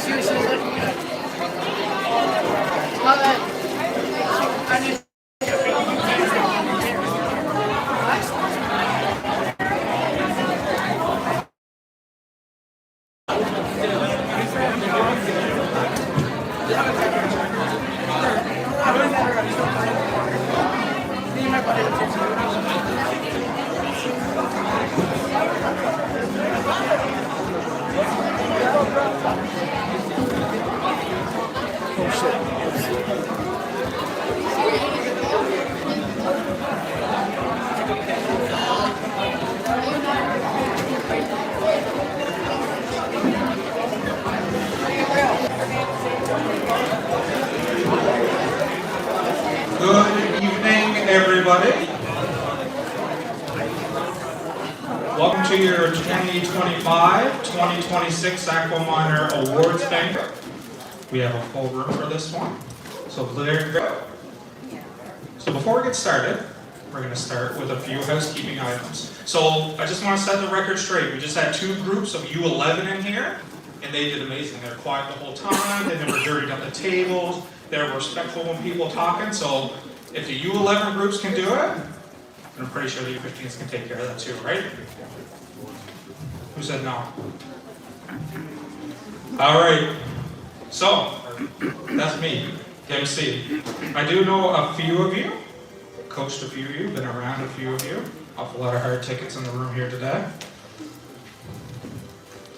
Good evening, everybody. Welcome to your 2025-2026 Aqua Minor Awards Banquet. We have a full room for this one, so there you go. So before we get started, we're going to start with a few housekeeping items. So I just want to set the record straight. We just had two groups of U11 in here, and they did amazing. They were quiet the whole time. They never dirtied up the tables. They were respectful when people talking. So if the U11 groups can do it, then I'm pretty sure the U15s can take care of that too, right? Who said no? All right. So that's me, MC. I do know a few of you. Coached a few of you, been around a few of you. Awful lot of hard tickets in the room here today.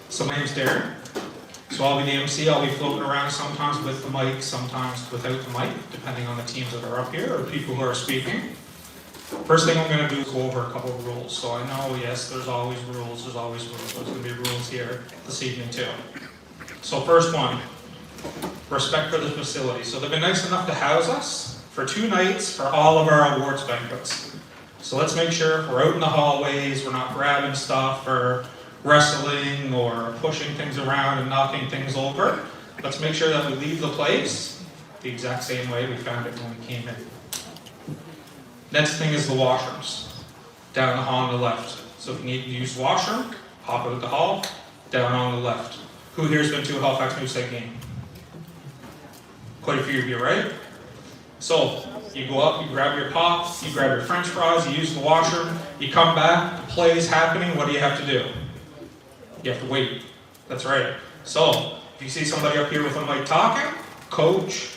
So my name's Darren. So I'll be the MC. I'll be floating around sometimes with the mic, sometimes without the mic, depending on the teams that are up here or people who are speaking. First thing I'm going to do is go over a couple of rules. So I know, yes, there's always rules. There's always rules. There's going to be rules here this evening too. So first one, respect for the facility. So they've been nice enough to house us for 2 nights for all of our awards banquets. So let's make sure if we're out in the hallways, we're not grabbing stuff or wrestling or pushing things around and knocking things over. Let's make sure that we leave the place the exact same way we found it when we came in. Next thing is the washrooms. Down the hall on the left. So if you need to use the washroom, hop out the hall, down on the left. Who here's been to a Halifax Moosehead game? Quite a few of you, right? So you go up, you grab your pops, you grab your French fries, you use the washroom, you come back, the play is happening, what do you have to do? You have to wait. That's right. So if you see somebody up here with a mic talking, coach,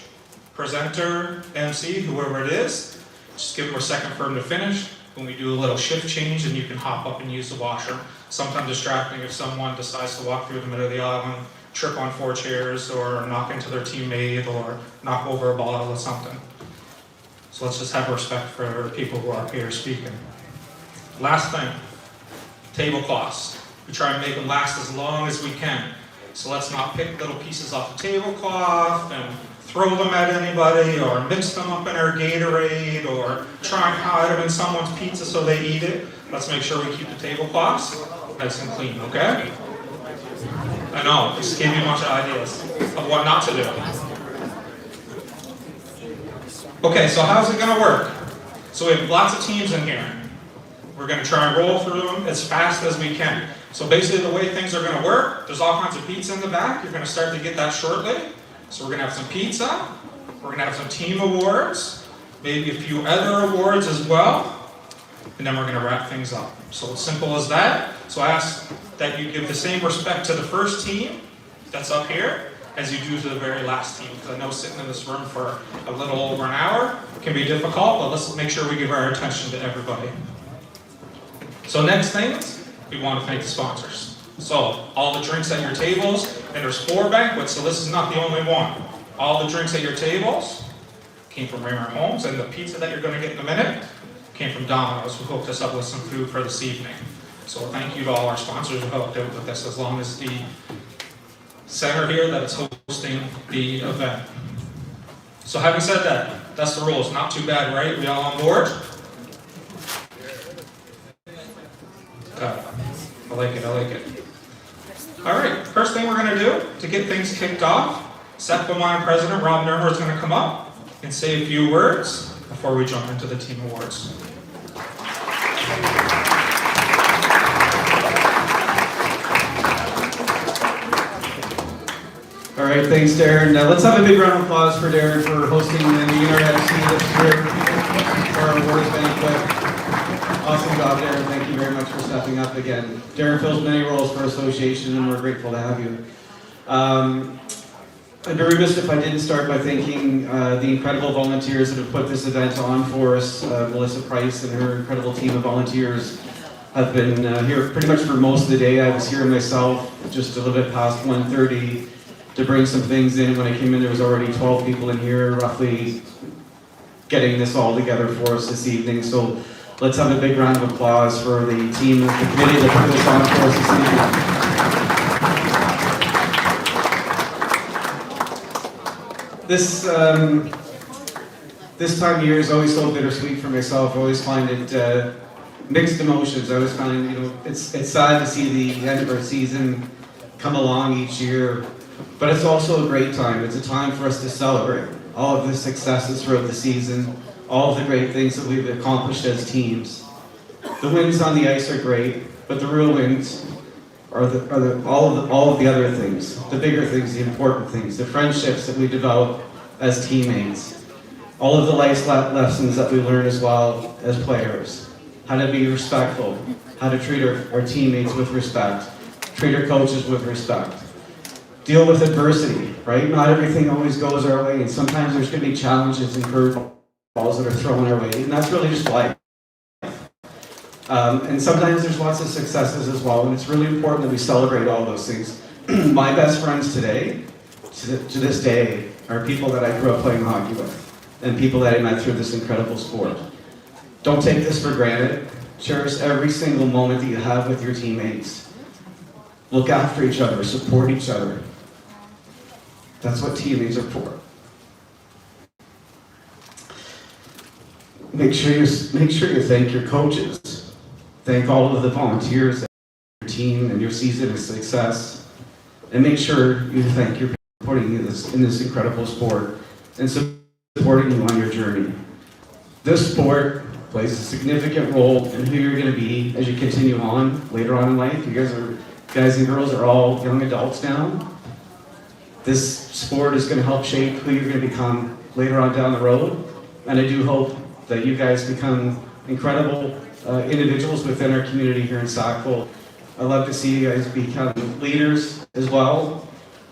presenter, MC, whoever it is, just give them a second for them to finish. When we do a little shift change, and you can hop up and use the washroom. Sometimes distracting if someone decides to walk through the middle of the island, trip on 4 chairs, or knock into their teammate, or knock over a bottle or something. So let's just have respect for the people who are up here speaking. Last thing, tablecloths. We try and make them last as long as we can. So let's not pick little pieces off the tablecloth and throw them at anybody, or mix them up in our Gatorade, or try and hide them in someone's pizza so they eat it. Let's make sure we keep the tablecloths nice and clean, okay? I know, just gave you a bunch of ideas of what not to do. Okay, so how's it gonna work? So we have lots of teams in here. We're gonna try and roll through them as fast as we can. So basically the way things are gonna work, there's all kinds of pizza in the back. You're gonna start to get that shortly. So we're gonna have some pizza, we're gonna have some team awards, maybe a few other awards as well, and then we're gonna wrap things up. So it's simple as that. So I ask that you give the same respect to the first team that's up here as you do to the very last team, because I know sitting in this room for a little over an hour can be difficult, but let's make sure we give our attention to everybody. So next things, we want to thank the sponsors. So all the drinks at your tables, and there's 4 banquets, so this is not the only one. All the drinks at your tables came from Raymond Homes, and the pizza that you're going to get in a minute came from Domino's, who hooked us up with some food for this evening. So thank you to all our sponsors who helped out with this, as long as the center here that is hosting the event. So having said that, that's the rules. Not too bad, right? We all on board? Good. I like it, I like it. All right, first thing we're gonna do to get things kicked off, SMHA Minor President Rob Nermer is gonna come up and say a few words before we jump into the team awards. All right, thanks Darren. Let's have a big round of applause for Darren for hosting the UNRFC this year for our awards banquet. Awesome job, Darren. Thank you very much for stepping up again. Darren fills many roles for our association and we're grateful to have you. I'd be remiss if I didn't start by thanking the incredible volunteers that have put this event on for us. Melissa Price and her incredible team of volunteers have been here pretty much for most of the day. I was here myself just a little bit past 1:30 to bring some things in. When I came in, there was already 12 people in here, roughly, getting this all together for us this evening. So let's have a big round of applause for the team, the committee that put this on for us this evening. This time of year is always so bittersweet for myself. I always find it mixed emotions. I always find, it's sad to see the end of our season come along each year, but it's also a great time. It's a time for us to celebrate all of the successes throughout the season, all of the great things that we've accomplished as teams. The wins on the ice are great, but the real wins are all of the other things, the bigger things, the important things, the friendships that we develop as teammates, all of the life lessons that we learn as well as players, how to be respectful, how to treat our teammates with respect, treat our coaches with respect, deal with adversity, right? Not everything always goes our way, and sometimes there's going to be challenges and curveballs that are thrown our way, and that's really just life. And sometimes there's lots of successes as well, and it's really important that we celebrate all those things. My best friends today, to this day, are people that I grew up playing hockey with, and people that I met through this incredible sport. Don't take this for granted. Cherish every single moment that you have with your teammates. Look after each other, support each other. That's what teammates are for. Make sure you thank your coaches. Thank all of the volunteers, your team, and your season of success. And make sure you thank your people for putting you in this incredible sport and supporting you on your journey. This sport plays a significant role in who you're going to be as you continue on later on in life. You guys and girls are all young adults now. This sport is going to help shape who you're going to become later on down the road. And I do hope that you guys become incredible individuals within our community here in Sackville. I love to see you guys become leaders as well.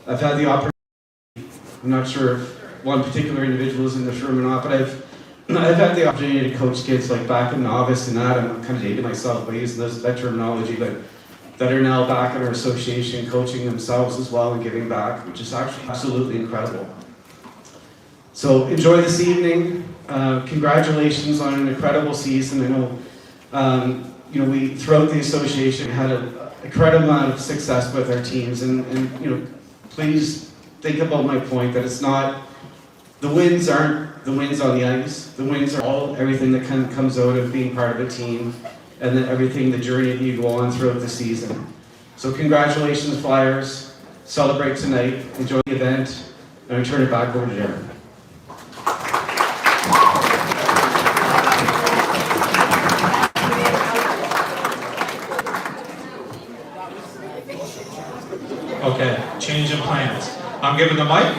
I've had the opportunity, I'm not sure if one particular individual is in this room or not, but I've had the opportunity to coach kids like back in novice and that. I'm kind of dating myself by using that terminology, but that are now back in our association coaching themselves as well and giving back, which is actually absolutely incredible. So enjoy this evening. Congratulations on an incredible season. I know, we throughout the association had an incredible amount of success with our teams, and please think about my point that it's not, the wins aren't the wins on the ice. The wins are everything that comes out of being part of a team, and then everything, the journey that you go on throughout the season. So congratulations, Flyers. Celebrate tonight. Enjoy the event. And I turn it back over to Darren. Okay, change in plans. I'm giving the mic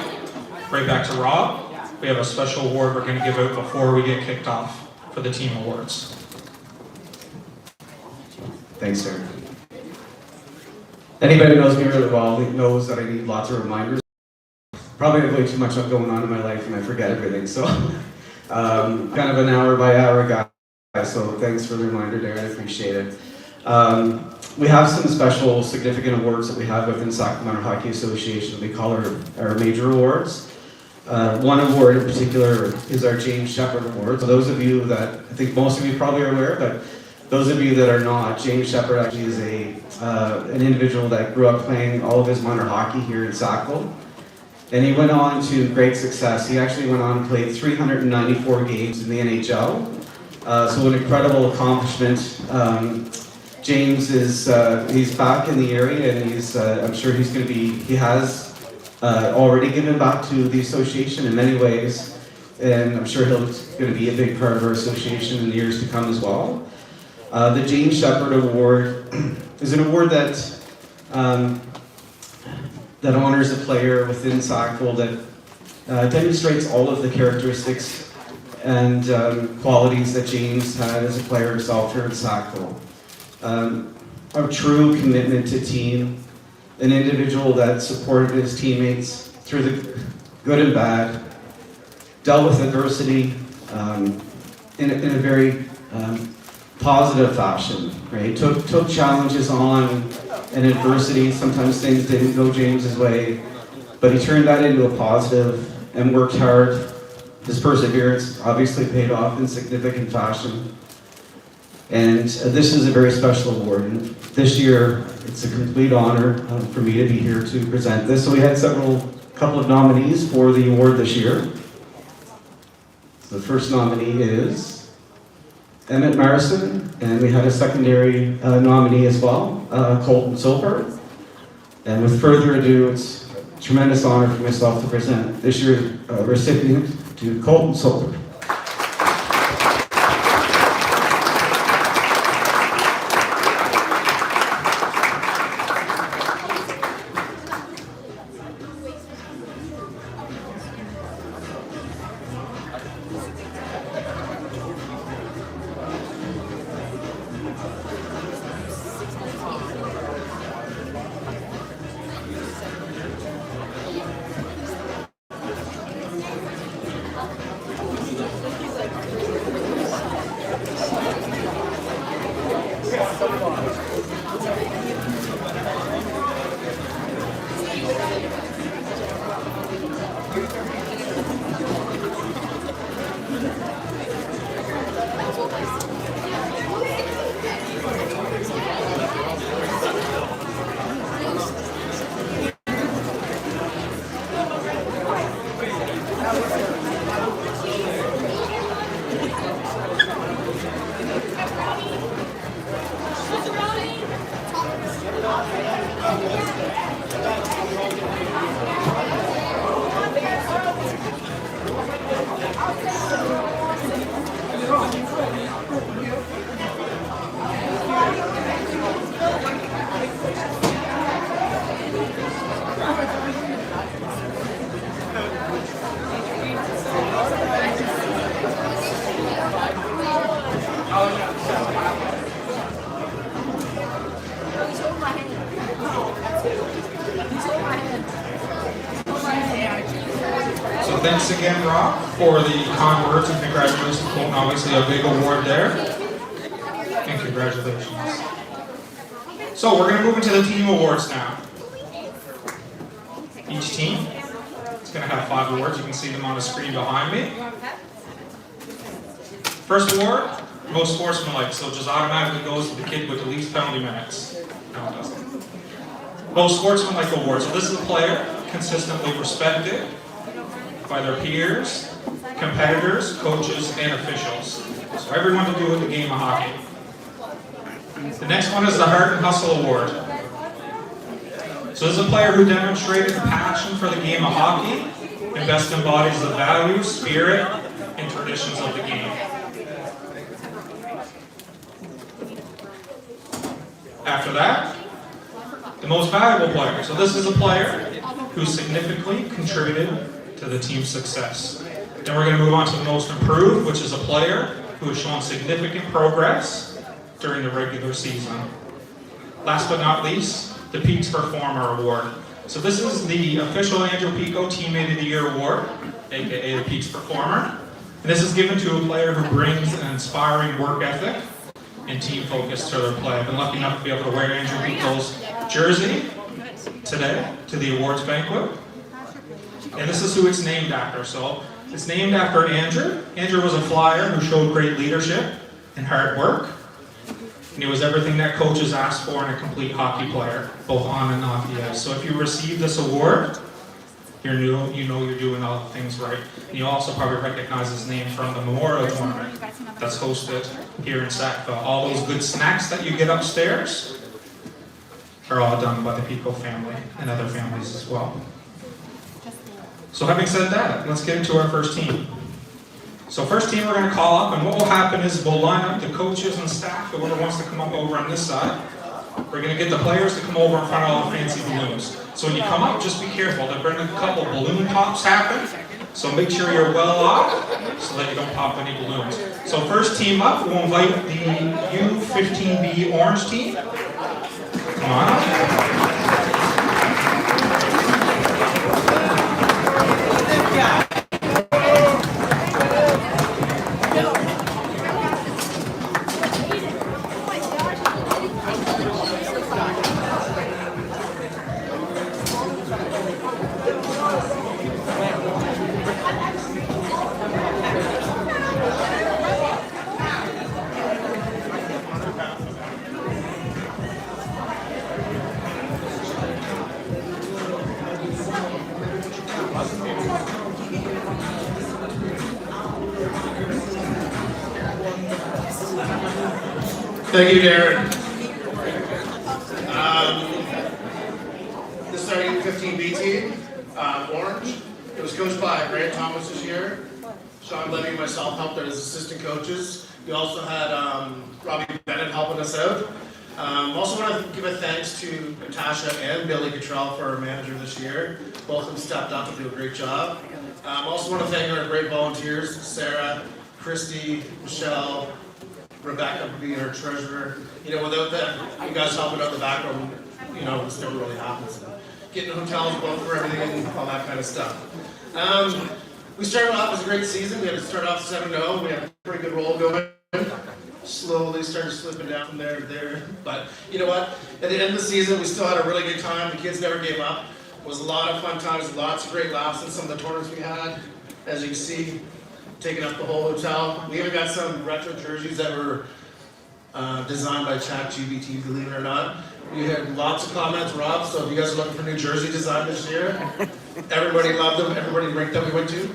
right back to Rob. We have a special award we're going to give out before we get kicked off for the team awards. Thanks, sir. Anybody who knows me really well knows that I need lots of reminders. Probably have way too much going on in my life and I forget everything, so kind of an hour by hour guy, so thanks for the reminder, Darren, I appreciate it. We have some special significant awards that we have within Sacramento Hockey Association. We call our major awards. One award in particular is our James Sheppard Award. So those of you that, I think most of you probably are aware, but those of you that are not, James Sheppard actually is an individual that grew up playing all of his minor hockey here in Sackville. And he went on to great success. He actually went on and played 394 games in the NHL. So an incredible accomplishment. James is, he's back in the area, and I'm sure he has already given back to the association in many ways, and I'm sure he's going to be a big part of our association in the years to come as well. The James Sheppard Award is an award that that honors a player within Sackville that demonstrates all of the characteristics and qualities that James had as a player himself here in Sackville. A true commitment to team, an individual that supported his teammates through the good and bad, dealt with adversity in a very positive fashion, right? Took challenges on and adversity. Sometimes things didn't go James's way, but he turned that into a positive and worked hard. His perseverance obviously paid off in significant fashion. And this is a very special award. And this year, it's a complete honor for me to be here to present this. So we had couple of nominees for the award this year. So the first nominee is Emmett Marison, and we had a secondary nominee as well, Colton Silver. And with further ado, it's a tremendous honor for myself to present this year's recipient to Colton Silver. So thanks again, Rob, for the kind words and congratulations. Obviously a big award there. And congratulations. So we're going to move into the team awards now. Each team is going to have 5 awards. You can see them on the screen behind me. First award, most sportsmanlike. So it just automatically goes to the kid with the least penalty minutes. No, it doesn't. Most sportsmanlike award. So this is a player consistently respected by their peers, competitors, coaches, and officials. So everyone to do with the game of hockey. The next one is the Heart and Hustle Award. So this is a player who demonstrated passion for the game of hockey and best embodies the values, spirit, and traditions of the game. After that, the most valuable player. So this is a player who significantly contributed to the team's success. Then we're going to move on to the most improved, which is a player who has shown significant progress during the regular season. Last but not least, the Peaks Performer Award. So this is the official Andrew Pico Teammate of the Year Award, aka the Peaks Performer. And this is given to a player who brings an inspiring work ethic and team focus to their play. I've been lucky enough to be able to wear Andrew Pico's jersey today to the awards banquet. And this is who it's named after. So it's named after Andrew. Andrew was a flyer who showed great leadership and hard work. And he was everything that coaches ask for in a complete hockey player, both on and off the ice. So if you receive this award, you know you're doing all the things right. And you also probably recognize his name from the Memorial Tournament that's hosted here in Sackville. All those good snacks that you get upstairs are all done by the Pico family and other families as well. So having said that, let's get into our first team. So first team we're going to call up, and what will happen is we'll line up the coaches and staff, whoever wants to come up over on this side. We're going to get the players to come over in front of all the fancy balloons. So when you come up, just be careful. They're bringing a couple balloon pops happen. So make sure you're well off so that you don't pop any balloons. So first team up, we'll invite the U15 B Orange team. Come on up. Thank you, Darren. This is our U15 B team, Orange. It was coached by Grant Thomas this year. Sean Levy and myself helped out as assistant coaches. We also had Robbie Bennett helping us out. Also want to give a thanks to Natasha and Billy Cottrell for our manager this year. Both of them stepped up and do a great job. Also want to thank our great volunteers, Sarah, Christy, Michelle, Rebecca being our treasurer. You know, without that, you guys helping out the background, you know, this never really happens. Getting hotels booked for everything and all that kind of stuff. We started off as a great season. We had to start off 7-0. We had a pretty good roll going. Slowly started slipping down from there to there. But you know what? At the end of the season, we still had a really good time. The kids never gave up. It was a lot of fun times, lots of great laughs in some of the tournaments we had. As you can see, taking up the whole hotel. We even got some retro jerseys that were designed by ChatGPT, believe it or not. We had lots of comments, Rob, so if you guys are looking for new jersey design this year, everybody loved them, everybody ranked them we went to.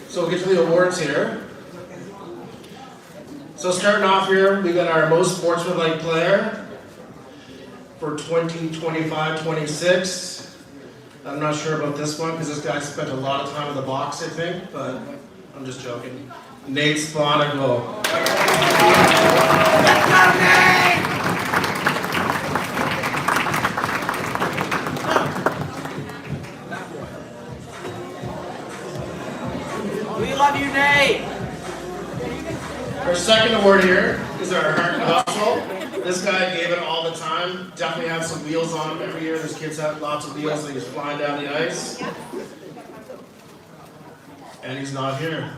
So we'll get to the awards here. So starting off here, we got our most sportsmanlike player for 2025-26. I'm not sure about this one because this guy spent a lot of time in the box, I think, but I'm just joking. Nate Sponigal. We love you, Nate. Our second award here is our Heart and Hustle. This guy gave it all the time. Definitely have some wheels on him every year. Those kids have lots of wheels and he's flying down the ice. And he's not here.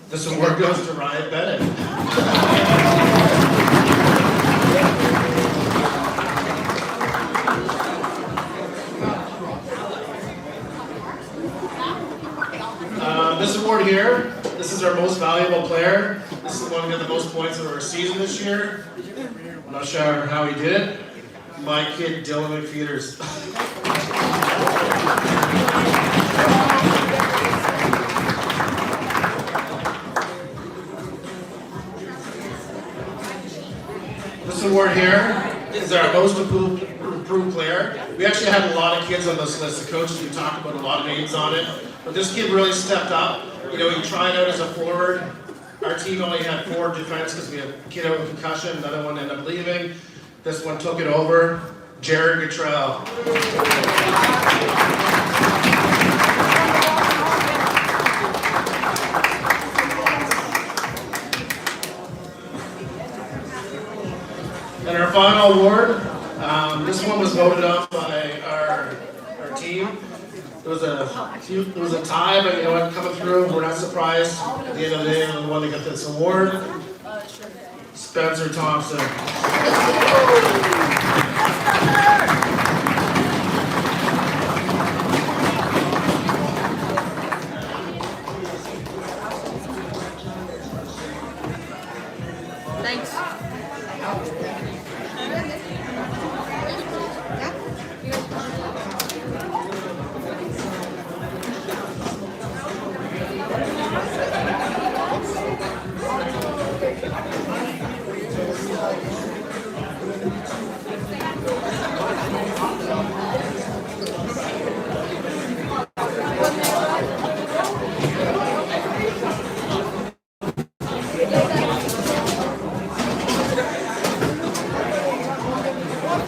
This award goes to Ryan Bennett. This award here, this is our most valuable player. This is the one who got the most points of our season this year. I'm not sure how he did it. My kid, Dylan McFeeters. This award here is our most improved player. We actually had a lot of kids on this list. The coaches, we talked about a lot of names on it. But this kid really stepped up. You know, he tried out as a forward. Our team only had 4 defense because we had a kid out with concussion. Another one ended up leaving. This one took it over. Jared Cottrell. And our final award, this one was voted off by our team. It was a tie, but you know what, coming through, we're not surprised. At the end of the day, we're the one that got this award. Spencer Thompson. Thanks.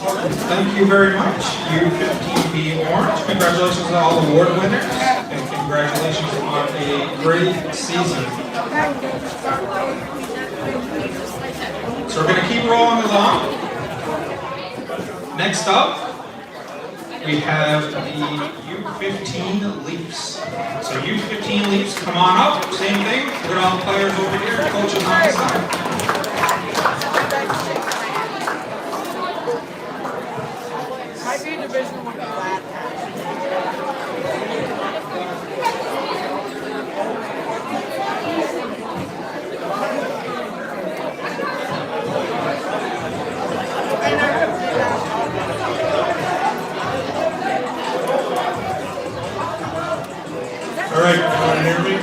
Thank you very much. U15 B Orange, congratulations to all award winners, and congratulations on a great season. So we're going to keep rolling along. Next up, we have the U15 Leafs. So U15 Leafs, come on up, same thing, look at all the players over here, coaches on the side. Might be a Division 1 flat. All right, can you hear me?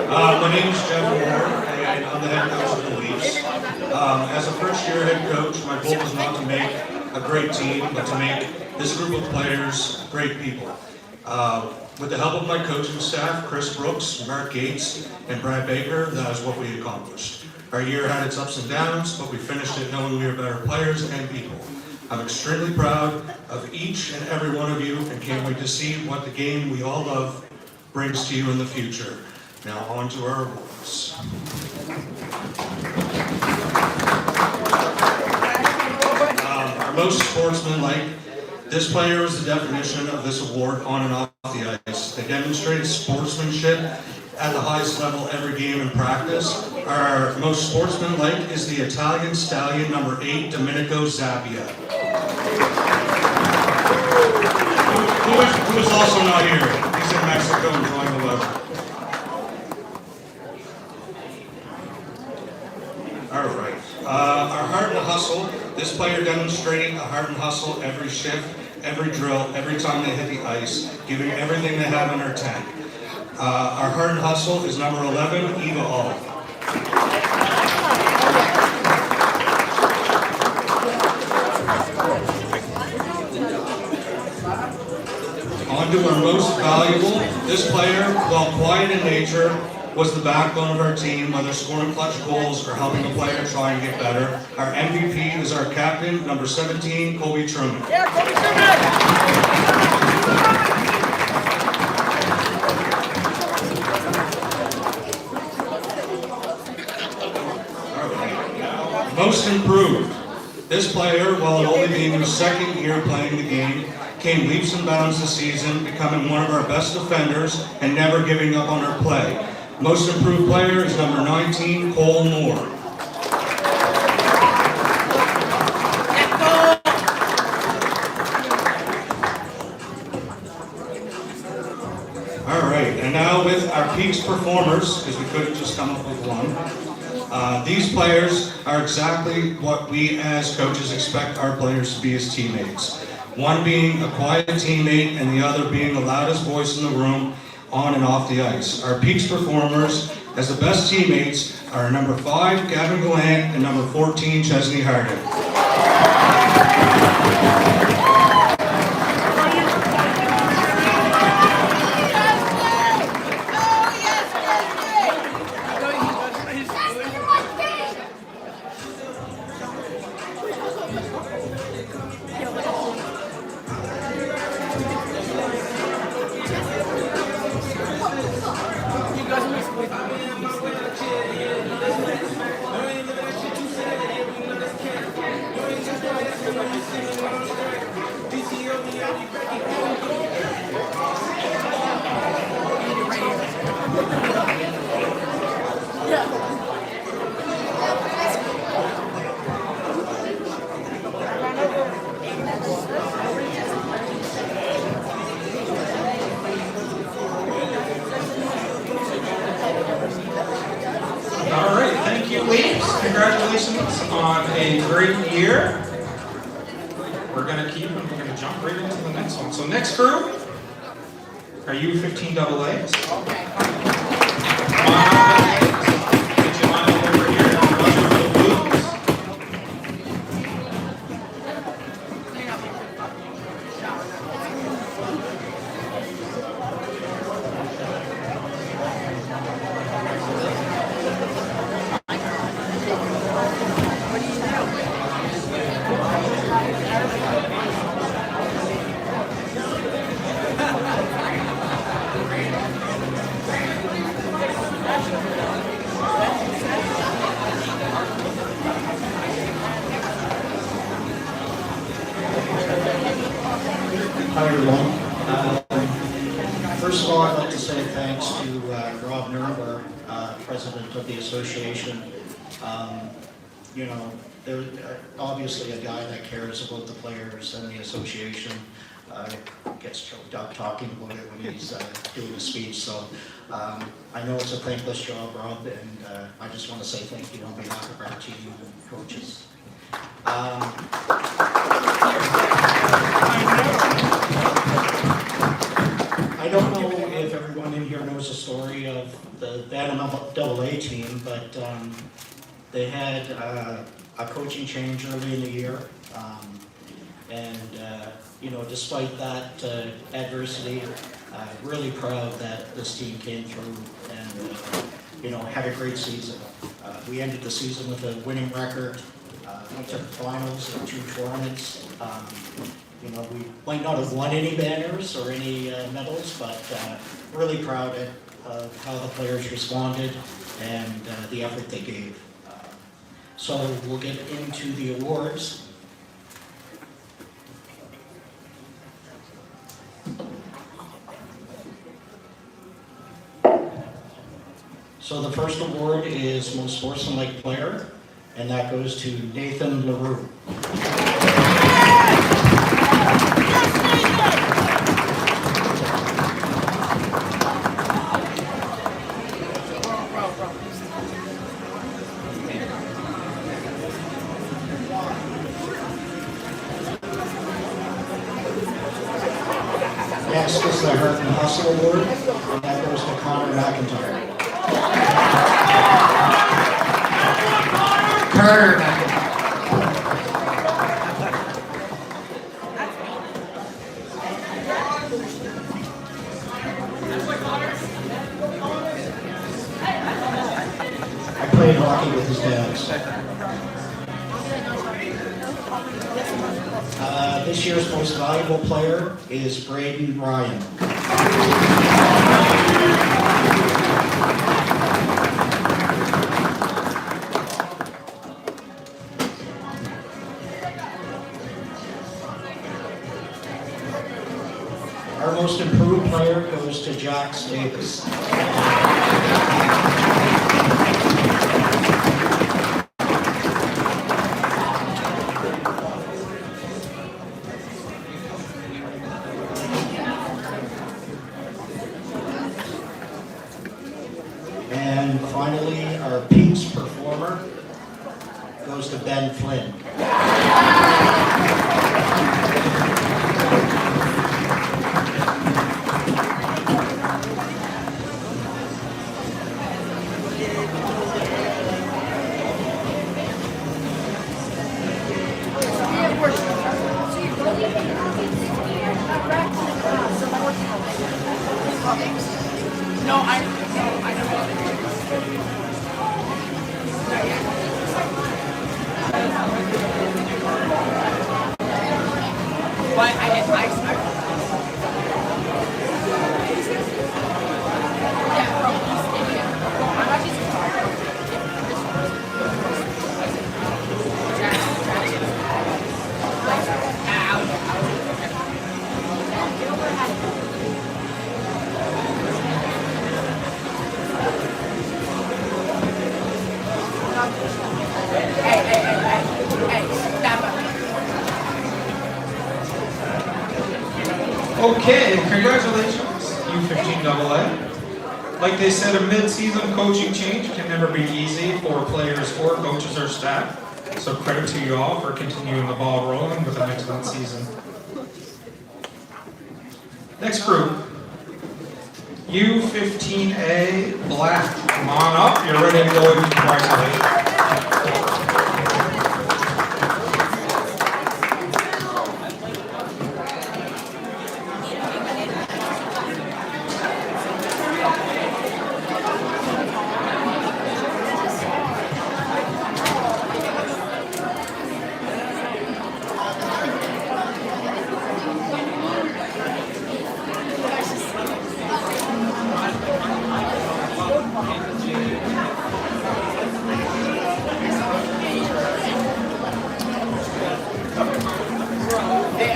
My name is Jeff Ward, and I'm the head coach of the Leafs. As a first-year head coach, my goal was not to make a great team, but to make this group of players great people. With the help of my coaching staff, Chris Brooks, Mark Gates, and Brad Baker, that is what we accomplished. Our year had its ups and downs, but we finished it knowing we were better players and people. I'm extremely proud of each and every one of you and can't wait to see what the game we all love brings to you in the future. Now on to our awards. Our most sportsmanlike. This player is the definition of this award on and off the ice. They demonstrated sportsmanship at the highest level every game in practice. Our most sportsmanlike is the Italian stallion number 8, Domenico Zappia. Who is also not here. He's in Mexico enjoying the weather. All right. Our heart and hustle. This player demonstrating a heart and hustle every shift, every drill, every time they hit the ice, giving everything they have in their tank. Our heart and hustle is number 11, Eva Olive. On to our most valuable. This player, while quiet in nature, was the backbone of our team, whether scoring clutch goals or helping the player try and get better. Our MVP is our captain, number 17, Colby Truman. Yeah, Kobe Truman! Most improved. This player, while only being his second year playing the game, came leaps and bounds this season, becoming one of our best defenders and never giving up on our play. Most improved player is number 19, Cole Moore. All right, and now with our Peaks performers, because we couldn't just come up with one. These players are exactly what we as coaches expect our players to be as teammates. One being a quiet teammate and the other being the loudest voice in the room on and off the ice. Our Peaks performers as the best teammates are number 5, Gavin Gallant, and number 14, Chesney Harding. Congratulations on a great year. We're going to keep and we're going to jump right into the next one. So next group are U15 AAs. Get you lined up over here. Watch out for the blues. Hi, everyone. First of all, I'd like to say thanks to Rob Nuremberg, president of the association. You know, they're obviously a guy that cares about the players and the association. Gets choked up talking about it when he's doing a speech. So I know it's a thankless job, Rob, and I just want to say thank you on behalf of our team and coaches. I don't know if everyone in here knows the story of the Bantam AA team, but they had a coaching change early in the year. You know, despite that adversity, really proud that this team came through and, you know, had a great season. We ended the season with a winning record, went to the finals in 2 tournaments. You know, we might not have won any banners or any medals, but really proud of how the players responded and the effort they gave. So we'll get into the awards. So the first award is Most Sportsmanlike Player, and that goes to Nathan LaRue. Next is the Hurt and Hustle Award, and that goes to Connor McIntyre. Carter McIntyre. I played hockey with his dad. This year's most valuable player is Braden Ryan. Our most improved player goes to Jax Davis. And finally, our Peaks performer goes to Ben Flynn. No, I don't. But I yeah, bro, he's idiot. I'm actually surprised. Okay, congratulations, U15 AA. Like they said, a mid-season coaching change can never be easy for players or coaches or staff. So credit to you all for continuing the ball rolling with an excellent season. Next group, U15 A Black. Come on up, you're ready to go into congratulations.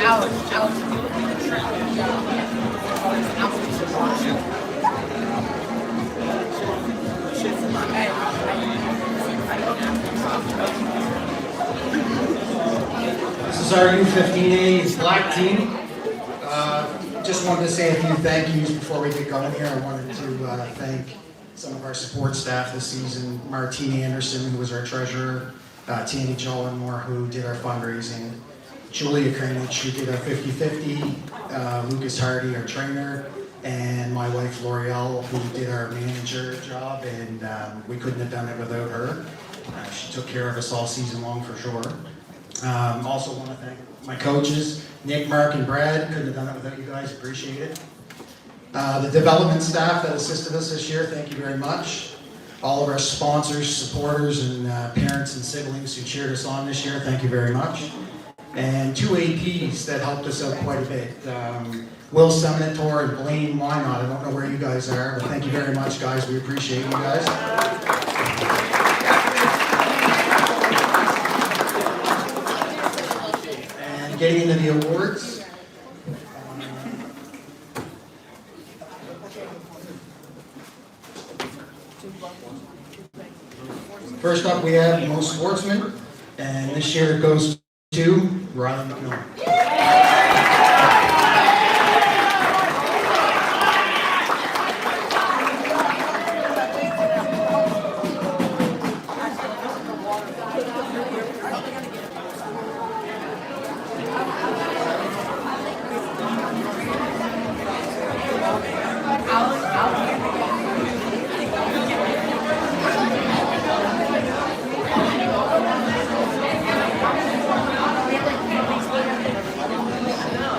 Alex, if you look at the trend, is our U15A Black team. Just wanted to say a few thank yous before we get going here. I wanted to thank some of our support staff this season. Martine Anderson, who was our treasurer, Tandy Jollenmore, who did our fundraising, Julia Kranich, who did our 50-50, Lucas Hardy, our trainer, and my wife L'Oreal, who did our manager job, and we couldn't have done it without her. She took care of us all season long for sure. Also want to thank my coaches, Nick, Mark, and Brad. Couldn't have done it without you guys, appreciate it. The development staff that assisted us this year, thank you very much. All of our sponsors, supporters, and parents and siblings who cheered us on this year, thank you very much. And 2 APs that helped us out quite a bit. Will Seminator and Blaine Wynot. I don't know where you guys are, but thank you very much, guys. We appreciate you guys. And getting into the awards. First up, we have most sportsmen, and this year it goes to Ryan McMillan.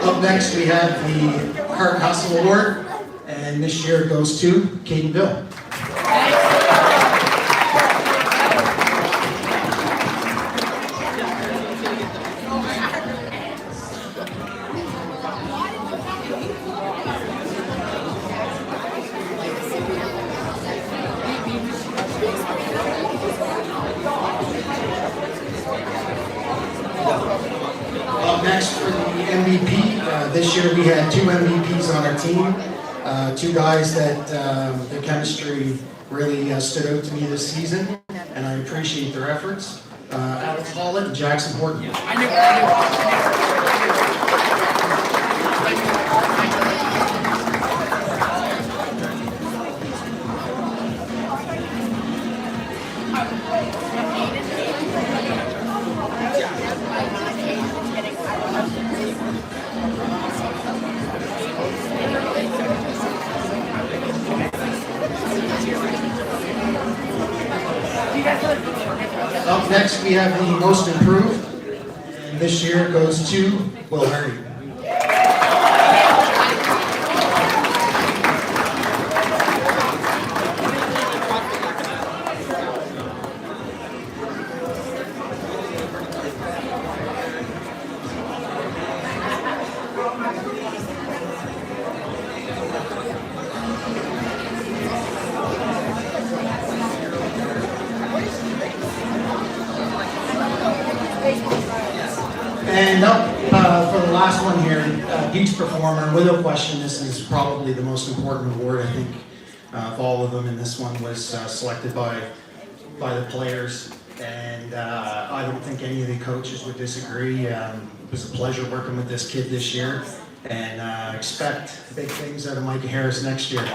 Up next, we have the Heart and Hustle Award, and this year it goes to Kate and Bill. Up next for the MVP, this year we had 2 MVPs on our team. 2 guys that their chemistry really stood out to me this season, and I appreciate their efforts. Alex Hollett and Jackson Horton. Up next, we have the most improved, and this year it goes to Will Hardy. And up for the last one here, Beach Performer. Without question, this is probably the most important award, I think, of all of them, and this one was selected by the players, and I don't think any of the coaches would disagree. It was a pleasure working with this kid this year, and expect big things out of Micah Harris next year.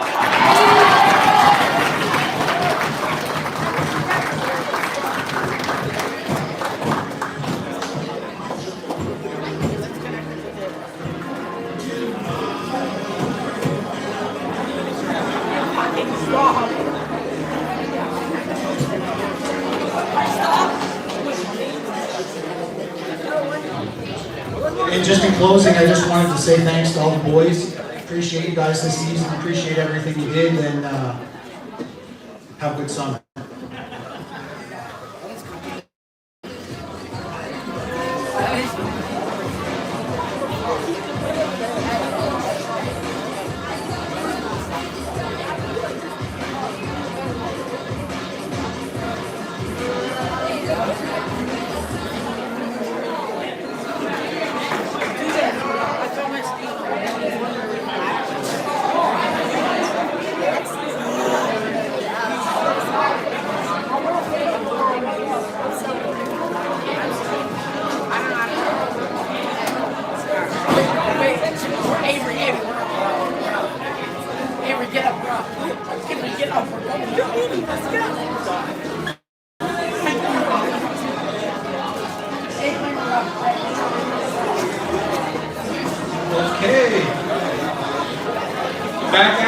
And just in closing, I just wanted to say thanks to all the boys. Appreciate you guys this season. Appreciate everything you did, and have a good summer.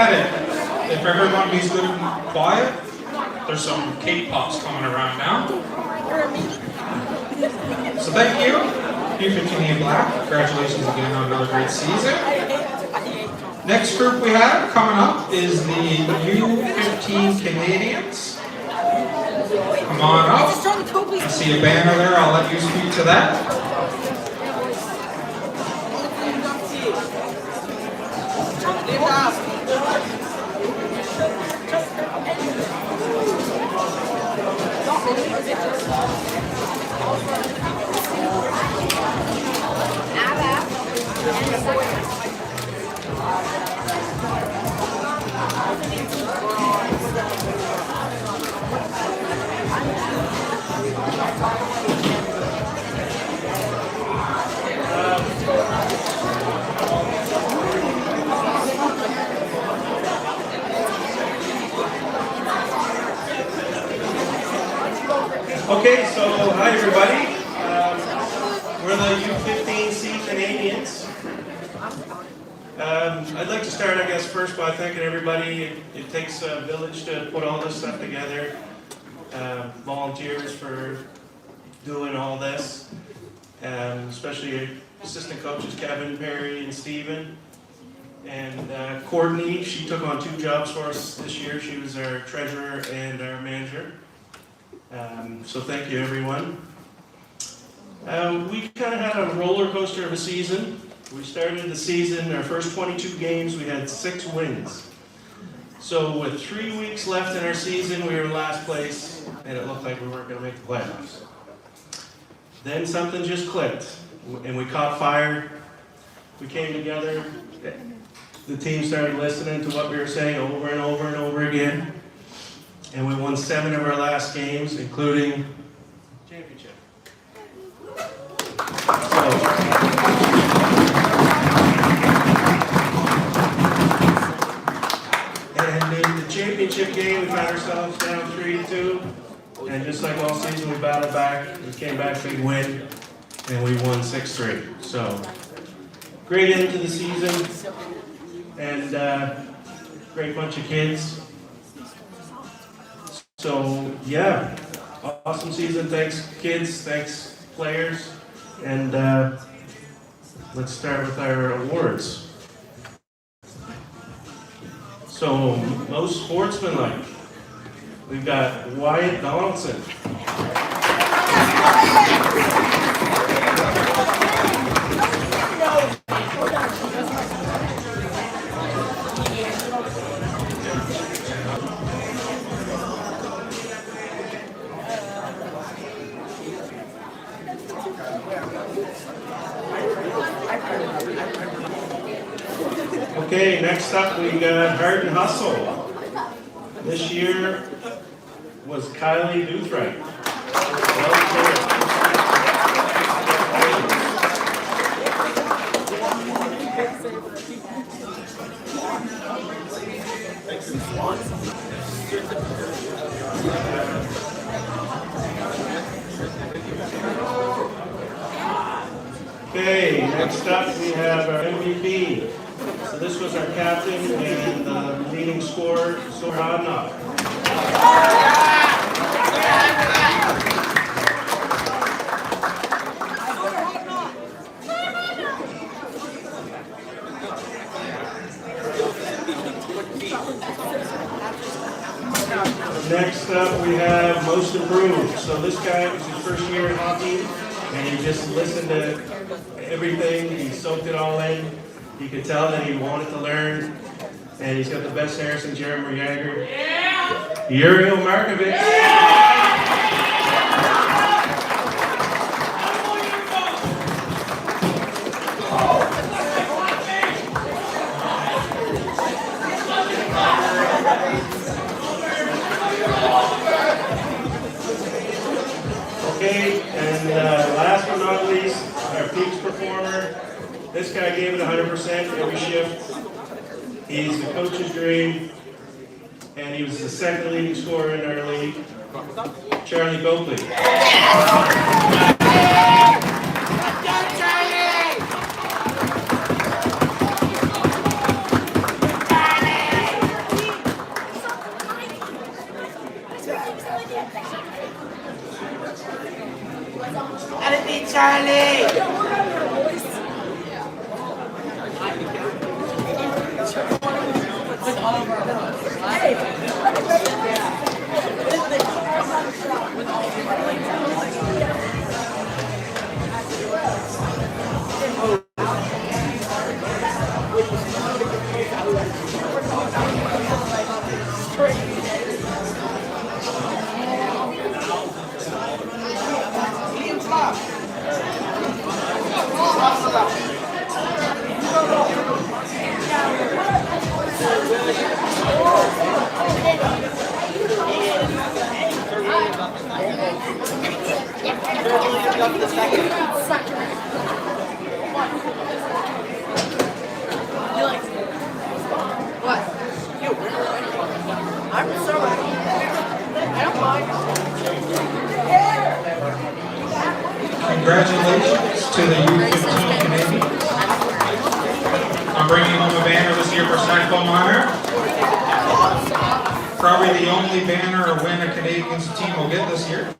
at it. If everybody's good and quiet, there's some cake pops coming around now. So thank you, U15 A Black. Congratulations again on another great season. Next group we have coming up is the U15 Canadians. Come on up. I see a banner there. I'll let you speak to that. Okay, so hi everybody. We're the U15C Canadians. I'd like to start, I guess, first by thanking everybody. It takes a village to put all this stuff together. Volunteers for doing all this, especially assistant coaches Kevin, Perry, and Stephen. And Courtney, she took on 2 jobs for us this year. She was our treasurer and our manager. So thank you, everyone. We kind of had a roller coaster of a season. We started the season, our first 22 games, we had 6 wins. So with 3 weeks left in our season, we were in last place, and it looked like we weren't going to make the playoffs. Then something just clicked, and we caught fire. We came together. The team started listening to what we were saying over and over and over again. And we won 7 of our last games, including championship. And in the championship game, we found ourselves down 3-2. And just like all season, we battled back. We came back, big win, and we won 6-3. So, great end to the season, and great bunch of kids. So, yeah, awesome season. Thanks, kids. Thanks, players. And let's start with our awards. So, most sportsmanlike. We've got Wyatt Donaldson. Okay, next up we got Heart and Hustle. This year was Kylie Duthright. Okay, next up we have our MVP. So this was our captain and leading scorer, Soradna. Next up we have Most Improved. So this guy was his first year in hockey, and he just listened to everything. He soaked it all in. You could tell that he wanted to learn, and he's got the best hair since Jeremy Jagger. Yeah. Uriel Markovic. Okay, and last but not least, our Peaks performer. This guy gave it 100% every shift. He's the coach's dream, and he was the second leading scorer in our league, Charlie Gopley. Congratulations to the U15 Canadians. I'm bringing home a banner this year for Cyclone Honor. Probably the only banner or win a Canadiens team will get this year.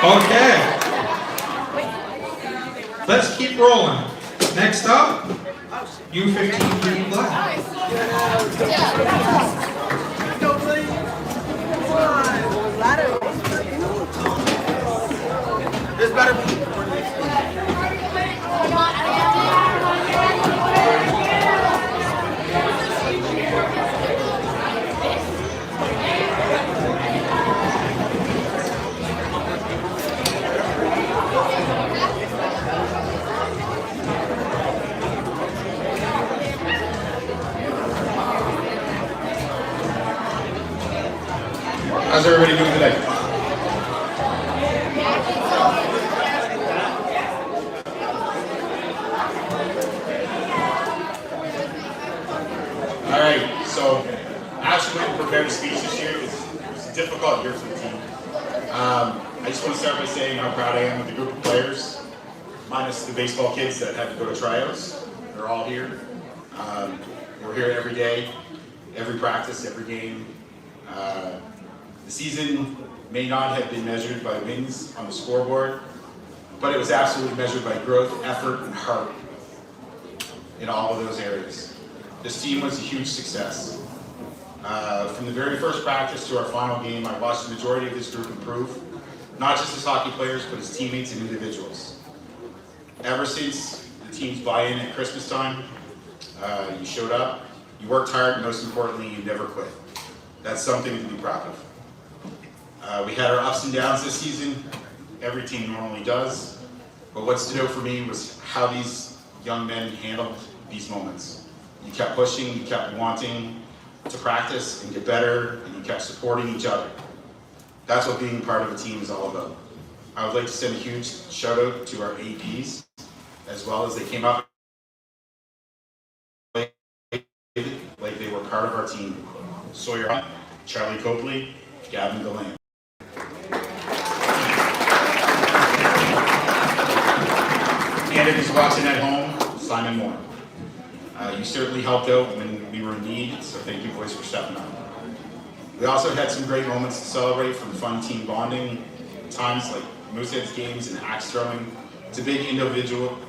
Okay. Let's keep rolling. Next up, U15 B Black. This better be. How's everybody doing today? All right, so I actually went and prepared a speech this year. It was a difficult year for the team. I just want to start by saying how proud I am of the group of players, minus the baseball kids that had to go to tryouts. They're all here. We're here every day, every practice, every game. The season may not have been measured by wins on the scoreboard, but it was absolutely measured by growth, effort, and heart in all of those areas. This team was a huge success. From the very first practice to our final game, I watched the majority of this group improve, not just as hockey players, but as teammates and individuals. Ever since the team's buy-in at Christmas time, you showed up, you worked hard, and most importantly, you never quit. That's something to be proud of. We had our ups and downs this season. Every team normally does. But what stood out for me was how these young men handled these moments. You kept pushing, you kept wanting to practice and get better, and you kept supporting each other. That's what being part of a team is all about. I would like to send a huge shout out to our APs, as well as they came up like they were part of our team. Sawyer Hunt, Charlie Copley, Gavin Delaney. And if he's watching at home, Simon Moore. You certainly helped out when we were in need, so thank you boys for stepping up. We also had some great moments to celebrate, from fun team bonding times like Moosehead's games and axe throwing, to big individual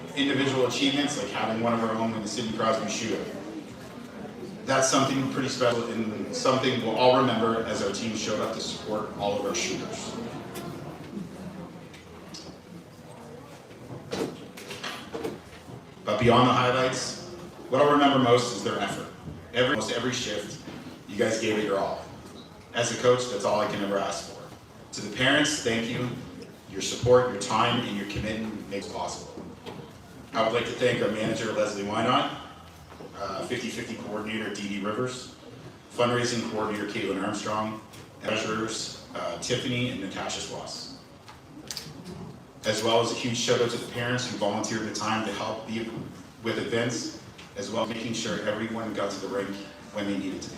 achievements like having one of our own in the Sidney Crosby shootout. That's something pretty special and something we'll all remember as our team showed up to support all of our shooters. But beyond the highlights, what I'll remember most is their effort. Almost every shift, you guys gave it your all. As a coach, that's all I can ever ask for. To the parents, thank you. Your support, your time, and your commitment makes it possible. I would like to thank our manager, Leslie Wynot, 50/50 coordinator, Dee Dee Rivers, fundraising coordinator, Caitlin Armstrong, and treasurers, Tiffany and Natasha Swass. As well as a huge shout out to the parents who volunteered the time to help with events, as well as making sure everyone got to the rink when they needed to be.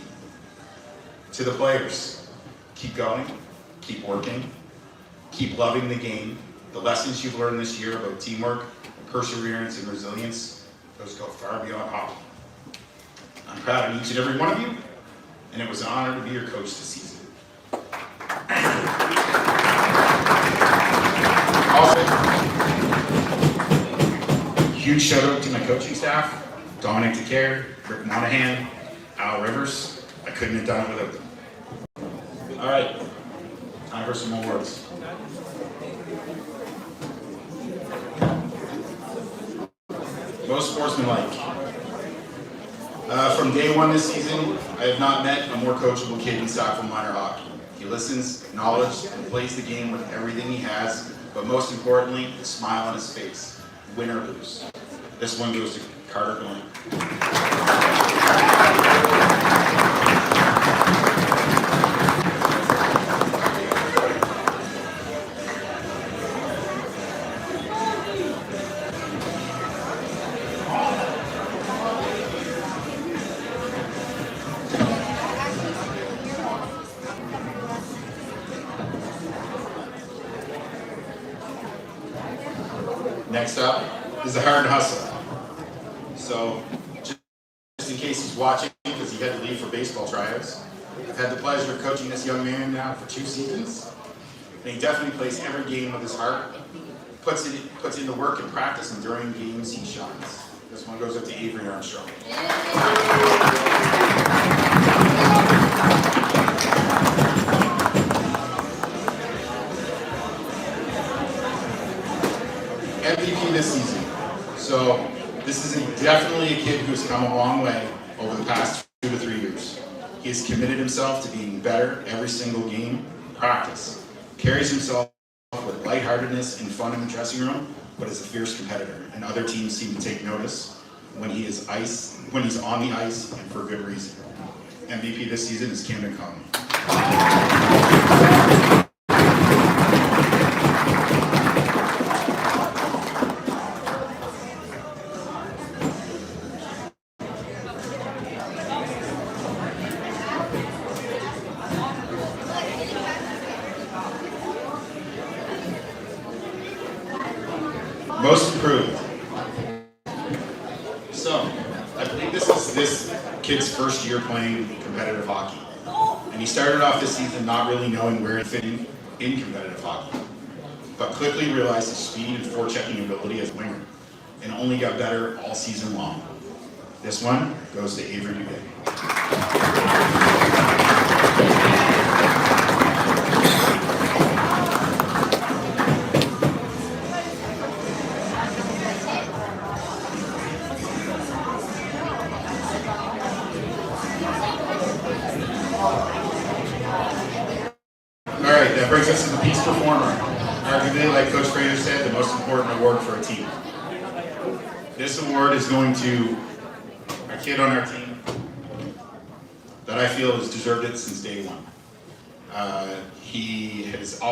To the players, keep going, keep working, keep loving the game. The lessons you've learned this year about teamwork, perseverance, and resilience, those go far beyond hockey. I'm proud of each and every one of you, and it was an honor to be your coach this season. huge shout out to my coaching staff, Dominic DeCare, Rick Monahan, Al Rivers. I couldn't have done it without them. All right, time for some awards. Most sportsmanlike. From day one this season, I have not met a more coachable kid in Sackville minor hockey. He listens, acknowledges, and plays the game with everything he has, but most importantly, a smile on his face, win or lose. This one goes to Carter Glenn. Next up is the hard hustle. So, just in case he's watching, because he had to leave for baseball tryouts, I've had the pleasure of coaching this young man now for 2 seasons. And he definitely plays every game with his heart, puts in the work and practice, and during games he shines. This one goes up to Avery Armstrong. MVP this season. So this is definitely a kid who's come a long way over the past 2 to 3 years. He has committed himself to being better every single game, practice. Carries himself with lightheartedness and fun in the dressing room, but is a fierce competitor. And other teams seem to take notice when he's on the ice, and for good reason. MVP this season is Camden Conley. Most improved. So, I believe this is this kid's first year playing competitive hockey. And he started off this season not really knowing where he fit in competitive hockey, but quickly realized his speed and forechecking ability as a winger, and only got better all season long. This one goes to Avery Duguay. Alright, that brings us to the Peace Performer. Arguably, like Coach Fraser said, the most important award for a team. This award is going to a kid on our team that I feel has deserved it since day one. He has always